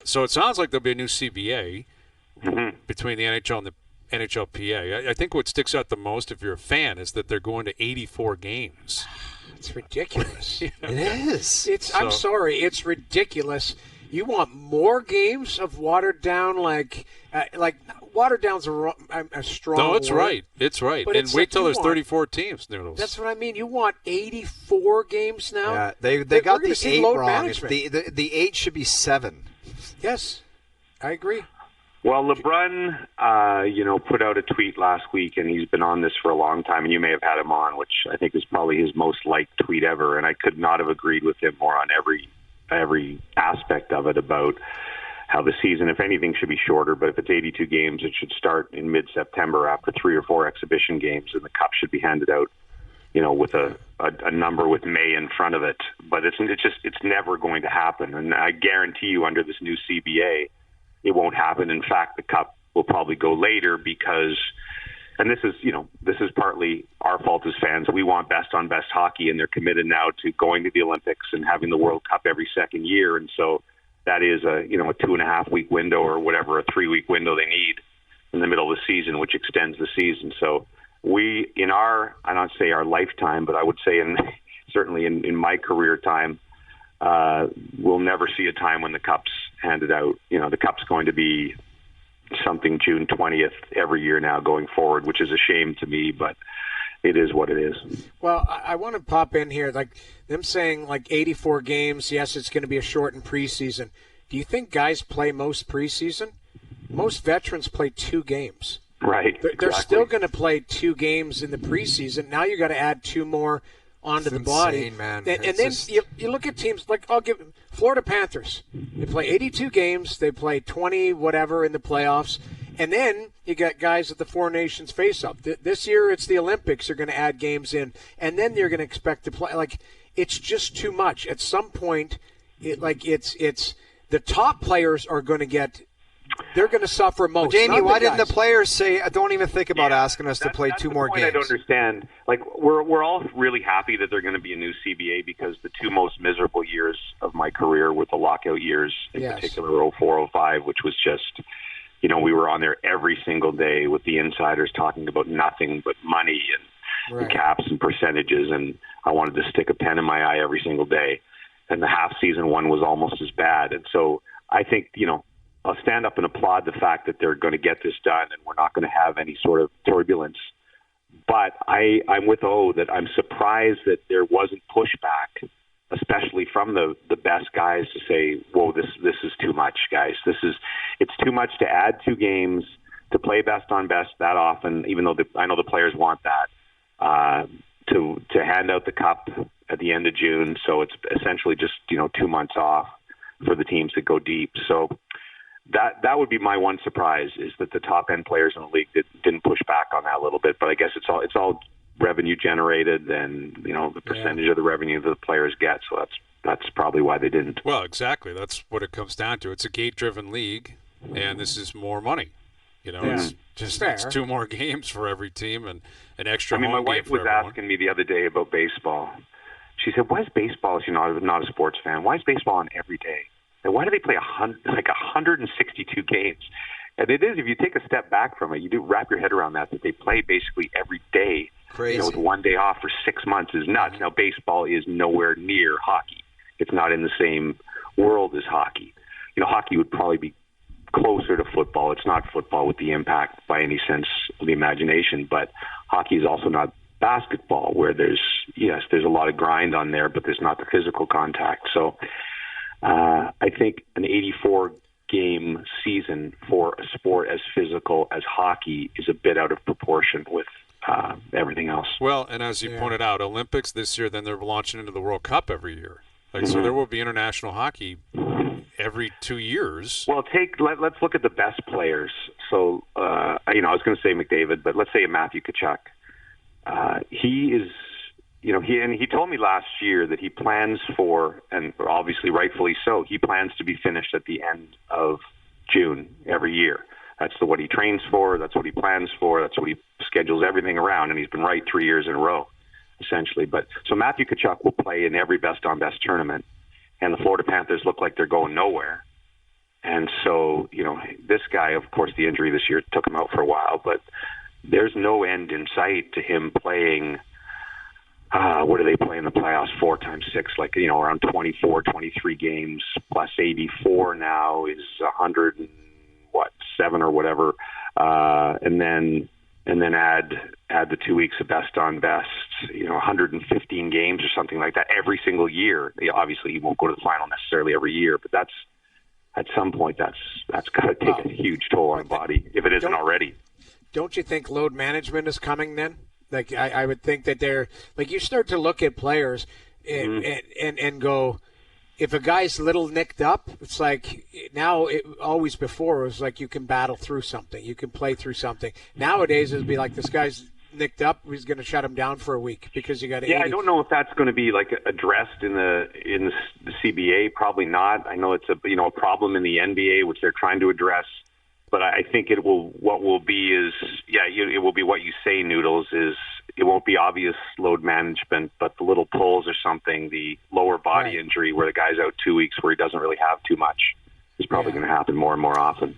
So it sounds like there'll be a new CBA between the NHL and the NHLPA. I think what sticks out the most, if you're a fan, is that they're going to 84 games. It's ridiculous. It is. I'm sorry. It's ridiculous. You want more games of watered down, like watered down's a strong No, it's word. right. It's right. But And it's wait like till you there's want- 34 teams, Noodles. That's what I mean. You want 84 games now? Yeah, they We're got gonna the see 8 load wrong. management. The 8 should be 7. Yes, I agree. Well, LeBrun, put out a tweet last week, and he's been on this for a long time, and you may have had him on, which I think is probably his most liked tweet ever, and I could not have agreed with him more on every aspect of it about how the season, if anything, should be shorter, but if it's 82 games, it should start in mid-September after 3 or 4 exhibition games, and the cup should be handed out, with a number with May in front of it. But it's never going to happen, and I guarantee you under this new CBA, it won't happen. In fact, the cup will probably go later because, and this is partly our fault as fans. We want best on best hockey, and they're committed now to going to the Olympics and having the World Cup every second year. And so that is a 2.5 week window or whatever, a 3 week window they need in the middle of the season, which extends the season. So we, I don't say our lifetime, but I would say certainly in my career time, we'll never see a time when the cup's handed out. The cup's going to be something June 20th every year now going forward, which is a shame to me, but it is what it is. Well, I want to pop in here, like them saying 84 games. Yes, it's going to be a shortened preseason. Do you think guys play most preseason? Most veterans play 2 games. Right. They're still going to play 2 games in the preseason. Now you got to add 2 more onto the body. Insane, man. And then you look at teams like Florida Panthers. They play 82 games. They play 20 whatever in the playoffs. And then you got guys at the Four Nations face-up. This year it's the Olympics. They're going to add games in. And then you're going to expect to play. It's just too much. At some point, it's the top players are going to get – they're going to suffer most. Well, Jamie, why didn't guys. the players say, don't even think about asking us to play 2 more games? I don't understand. We're all really happy that they're going to be a new CBA because the 2 most miserable years of my career were the lockout years, in particular 04, 05, which was just, we were on there every single day with the insiders talking about nothing but money and caps and percentages, and I wanted to stick a pen in my eye every single day. And the half-season one was almost as bad. And so I think, I'll stand up and applaud the fact that they're going to get this done and we're not going to have any sort of turbulence. But I'm with O that I'm surprised that there wasn't pushback, especially from the best guys, to say, whoa, this is too much, guys. It's too much to add 2 games, to play best on best that often, even though I know the players want that, to hand out the cup at the end of June. So it's essentially just, 2 months off for the teams that go deep. So that would be my one surprise, is that the top end players in the league didn't push back on that a little bit. But I guess it's all revenue generated, and the percentage of the revenue that the players get. So that's probably why they didn't. Well, exactly. That's what it comes down to. It's a gate-driven league, and this is more money. It's just it's 2 more games for every team and an extra. My wife was asking me the other day about baseball. She said, "Why is baseball?" She's not a sports fan. Why is baseball on every day? And why do they play 162 games? And it is, if you take a step back from it, you do wrap your head around that they play basically every day. Crazy. With 1 day off for 6 months is nuts. Now, baseball is nowhere near hockey. It's not in the same world as hockey. Hockey would probably be closer to football. It's not football with the impact by any sense of the imagination, but hockey is also not basketball, where there's a lot of grind on there, but there's not the physical contact. So I think an 84-game season for a sport as physical as hockey is a bit out of proportion with everything else. Well, and as you pointed out, Olympics this year, then they're launching into the World Cup every year. So there will be international hockey every 2 years. Well, let's look at the best players. So, I was going to say McDavid, but let's say Matthew Tkachuk. He is... he told me last year that he plans for, and obviously rightfully so, he plans to be finished at the end of June every year. That's what he trains for. That's what he plans for. That's what he schedules everything around. And he's been right 3 years in a row, essentially. But so Matthew Tkachuk will play in every best on best tournament. And the Florida Panthers look like they're going nowhere. And so, this guy, of course, the injury this year took him out for a while, but there's no end in sight to him playing. What do they play in the playoffs? 4 times 6, around 24, 23 games plus 84 now is 107 or whatever. And then add the 2 weeks of best on best, 115 games or something like that every single year. Obviously, he won't go to the final necessarily every year, but that's at some point that's got to take a huge toll on the body if it isn't already. Don't you think load management is coming then? Like I would think that you start to look at players and go, if a guy's a little nicked up, it's like always before it was like you can battle through something, you can play through something. Nowadays it'd be like this guy's nicked up, he's going to shut him down for a week because you got 80. I don't know if that's going to be addressed in the CBA. Probably not. I know it's a problem in the NBA which they're trying to address. But I think it will be what you say, Noodles, is it won't be obvious load management, but the little pulls or something, the lower body injury where the guy's out 2 weeks where he doesn't really have too much is probably going to happen more and more often.